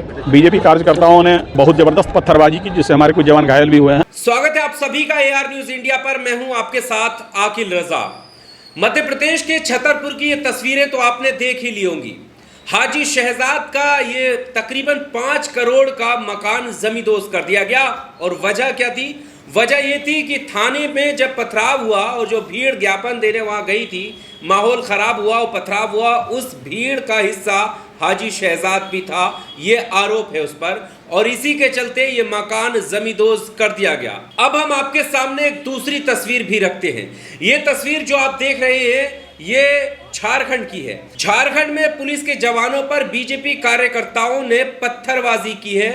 BJP कार्यकर्ताओं ने बहुत जबरदस्त पत्थरबाजी की जिससे हमारे कुछ जवान घायल भी हुए हैं। स्वागत है आप सभी का एआर न्यूज इंडिया पर। मैं हूं आपके साथ आकिल रजा। मध्य प्रदेश के छतरपुर की ये तस्वीरें तो आपने देख ही ली होंगी। हाजी शहजाद का ये तकरीबन 5 करोड़ का मकान जमींदोज कर दिया गया। और वजह क्या थी? वजह ये थी कि थाने में जब पथराव हुआ और जो भीड़ ज्ञापन देने वहां गई थी, माहौल खराब हुआ और पथराव हुआ, उस भीड़ का हिस्सा हाजी शहजाद भी था। ये आरोप है उस पर और इसी के चलते ये मकान जमींदोज कर दिया गया। अब हम आपके सामने एक दूसरी तस्वीर भी रखते हैं। ये तस्वीर जो आप देख रहे हैं ये झारखंड की है। झारखंड में पुलिस के जवानों पर बीजेपी कार्यकर्ताओं ने पत्थरबाजी की है।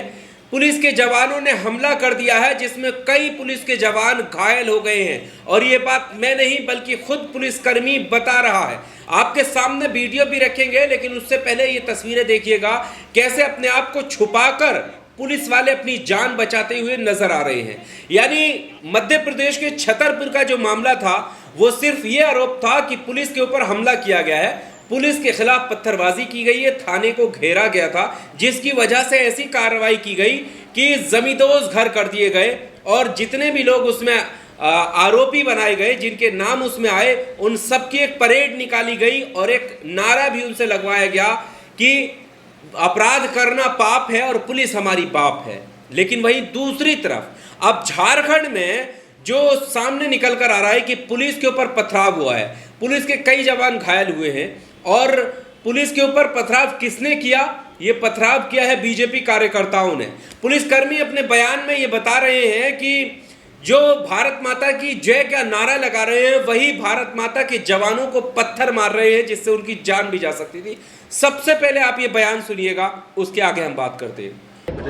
पुलिस के जवानों ने हमला कर दिया है जिसमें कई पुलिस के जवान घायल हो गए हैं। और ये बात मैं नहीं बल्कि खुद पुलिसकर्मी बता रहा है। आपके सामने वीडियो भी रखेंगे, लेकिन उससे पहले ये तस्वीरें देखिएगा कैसे अपने आप को छुपाकर पुलिस वाले अपनी जान बचाते हुए नजर आ रहे हैं। यानी मध्य प्रदेश के छतरपुर का जो मामला था वो सिर्फ ये आरोप था कि पुलिस के ऊपर हमला किया गया है, पुलिस के खिलाफ पत्थरबाजी की गई है, थाने को घेरा गया था, जिसकी वजह से ऐसी कार्रवाई की गई कि जमींदोज घर कर दिए गए और जितने भी लोग उसमें आरोपी बनाए गए, जिनके नाम उसमें आए, उन सबकी एक परेड निकाली गई और एक नारा भी उनसे लगवाया गया कि अपराध करना पाप है और पुलिस हमारी बाप है। लेकिन वहीं दूसरी तरफ अब झारखंड में जो सामने निकल कर आ रहा है कि पुलिस के ऊपर पथराव हुआ है, पुलिस के कई जवान घायल हुए हैं। और पुलिस के ऊपर पथराव किसने किया? ये पथराव किया है बीजेपी कार्यकर्ताओं ने। पुलिसकर्मी अपने बयान में ये बता रहे हैं कि जो भारत माता की जय का नारा लगा रहे हैं वही भारत माता के जवानों को पत्थर मार रहे हैं जिससे उनकी जान भी जा सकती थी। सबसे पहले आप ये बयान सुनिएगा, उसके आगे हम बात करते हैं।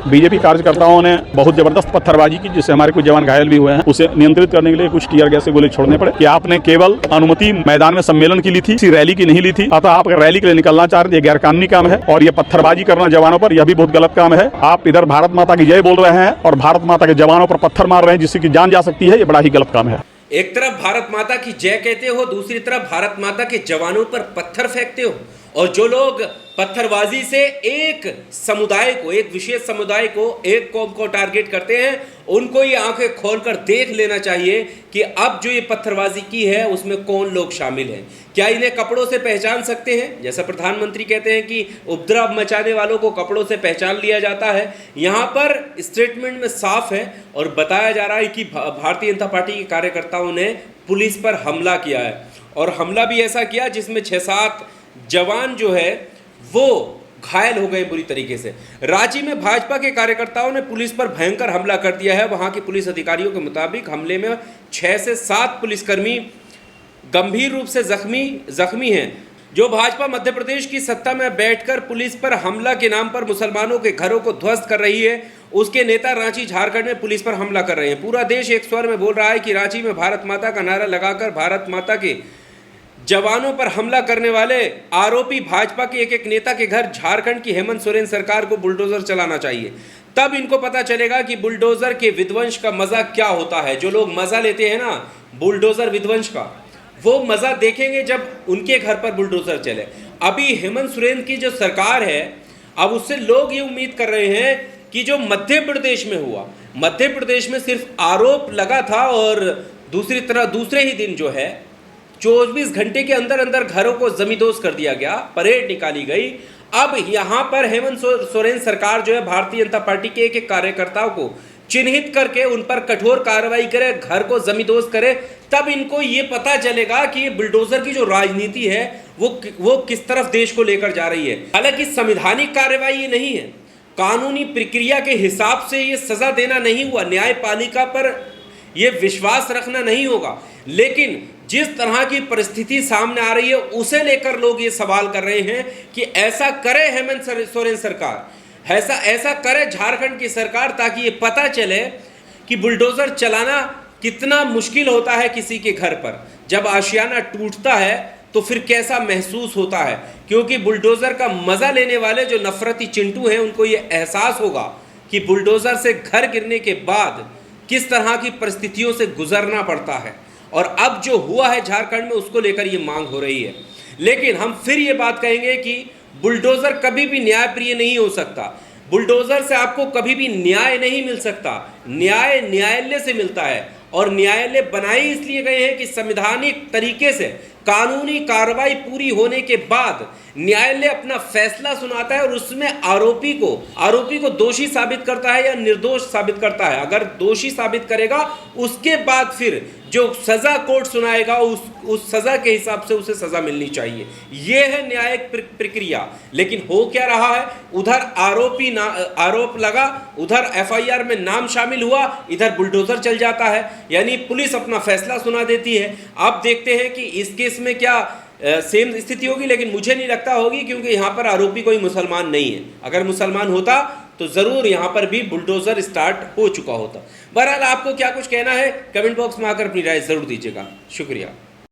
बीजेपी कार्यकर्ताओं ने बहुत जबरदस्त पत्थरबाजी की जिससे हमारे कुछ जवान घायल भी हुए हैं। उसे नियंत्रित करने के लिए कुछ टीयर गैस से गोले छोड़ने पड़े। कि आपने केवल अनुमति मैदान में सम्मेलन की ली थी, किसी रैली की नहीं ली थी। अतः आप रैली के लिए निकलना चाह रहे थे, ये गैर कानूनी काम है। और ये पत्थरबाजी करना जवानों पर, यह भी बहुत गलत काम है। आप इधर भारत माता की जय बोल रहे हैं और भारत माता के जवानों पर पत्थर मार रहे हैं जिससे की जान जा सकती है। ये बड़ा ही गलत काम है। एक तरफ भारत माता की जय कहते हो, दूसरी तरफ भारत माता के जवानों पर पत्थर फेंकते हो। और जो लोग पत्थरबाजी से एक समुदाय को, एक विशेष समुदाय को, एक कौम को टारगेट करते हैं, उनको ये आंखें खोलकर देख लेना चाहिए कि अब जो ये पत्थरबाजी की है उसमें कौन लोग शामिल हैं। क्या इन्हें कपड़ों से पहचान सकते हैं? जैसा प्रधानमंत्री कहते हैं कि उपद्रव मचाने वालों को कपड़ों से पहचान लिया जाता है। यहाँ पर स्टेटमेंट में साफ है और बताया जा रहा है कि भारतीय जनता पार्टी के कार्यकर्ताओं ने पुलिस पर हमला किया है। और हमला भी ऐसा किया जिसमें 6-7 जवान जो है वो घायल हो गए बुरी तरीके से। रांची में भाजपा के कार्यकर्ताओं ने पुलिस पर भयंकर हमला कर दिया है। वहां के पुलिस अधिकारियों के मुताबिक हमले में 6 से 7 पुलिसकर्मी गंभीर रूप से जख्मी हैं। जो भाजपा मध्य प्रदेश की सत्ता में बैठकर पुलिस पर हमला के नाम पर मुसलमानों के घरों को ध्वस्त कर रही है, उसके नेता रांची झारखंड में पुलिस पर हमला कर रहे हैं। पूरा देश एक स्वर में बोल रहा है कि रांची में भारत माता का नारा लगाकर भारत माता के जवानों पर हमला करने वाले आरोपी भाजपा के एक नेता के घर झारखंड की हेमंत सोरेन सरकार को बुलडोजर चलाना चाहिए। तब इनको पता चलेगा कि बुलडोजर के विध्वंस का मजा क्या होता है। जो लोग मजा लेते हैं ना बुलडोजर विध्वंस का, वो मजा देखेंगे जब उनके घर पर बुलडोजर चले। अभी हेमंत सोरेन की जो सरकार है, अब उससे लोग ये उम्मीद कर रहे हैं कि जो मध्य प्रदेश में हुआ, मध्य प्रदेश में सिर्फ आरोप लगा था और दूसरी तरह दूसरे ही दिन जो है 24 घंटे के अंदर अंदर घरों को जमींदोज कर दिया गया, परेड निकाली गई। अब यहाँ पर हेमंत सोरेन सरकार जो है भारतीय जनता पार्टी के एक कार्यकर्ताओं को चिन्हित करके उन पर कठोर कार्रवाई करे, घर को जमींदोज करे। तब इनको ये पता चलेगा कि ये बुलडोजर की जो राजनीति है वो किस तरफ देश को लेकर जा रही है। हालांकि संवैधानिक कार्रवाई ये नहीं है, कानूनी प्रक्रिया के हिसाब से ये सजा देना नहीं हुआ, न्यायपालिका पर ये विश्वास रखना नहीं होगा। लेकिन जिस तरह की परिस्थिति सामने आ रही है उसे लेकर लोग ये सवाल कर रहे हैं कि ऐसा करे हेमंत सोरेन सरकार, ऐसा करे झारखंड की सरकार, ताकि ये पता चले कि बुलडोजर चलाना कितना मुश्किल होता है किसी के घर पर। जब आशियाना टूटता है तो फिर कैसा महसूस होता है, क्योंकि बुलडोजर का मजा लेने वाले जो नफरती चिंटू हैं उनको ये एहसास होगा कि बुलडोजर से घर गिरने के बाद किस तरह की परिस्थितियों से गुजरना पड़ता है। और अब जो हुआ है झारखंड में उसको लेकर ये मांग हो रही है। लेकिन हम फिर ये बात कहेंगे कि बुलडोजर कभी भी न्यायप्रिय नहीं हो सकता। बुलडोजर से आपको कभी भी न्याय नहीं मिल सकता। न्याय न्यायालय से मिलता है, और न्यायालय बनाए इसलिए गए हैं कि संवैधानिक तरीके से कानूनी कार्रवाई पूरी होने के बाद न्यायालय अपना फैसला सुनाता है और उसमें आरोपी को दोषी साबित करता है या निर्दोष साबित करता है। अगर दोषी साबित करेगा, उसके बाद फिर जो सजा कोर्ट सुनाएगा उस सजा के हिसाब से उसे सजा मिलनी चाहिए। यह है न्यायिक प्रक्रिया। लेकिन हो क्या रहा है, उधर आरोप लगा, उधर एफआईआर में नाम शामिल हुआ, इधर बुलडोजर चल जाता है, यानी पुलिस अपना फैसला सुना देती है। आप देखते हैं कि इस केस में क्या सेम स्थिति होगी, लेकिन मुझे नहीं लगता होगी, क्योंकि यहाँ पर आरोपी कोई मुसलमान नहीं है। अगर मुसलमान होता तो ज़रूर यहाँ पर भी बुलडोज़र स्टार्ट हो चुका होता। बहरहाल आपको क्या कुछ कहना है, कमेंट बॉक्स में आकर अपनी राय ज़रूर दीजिएगा। शुक्रिया।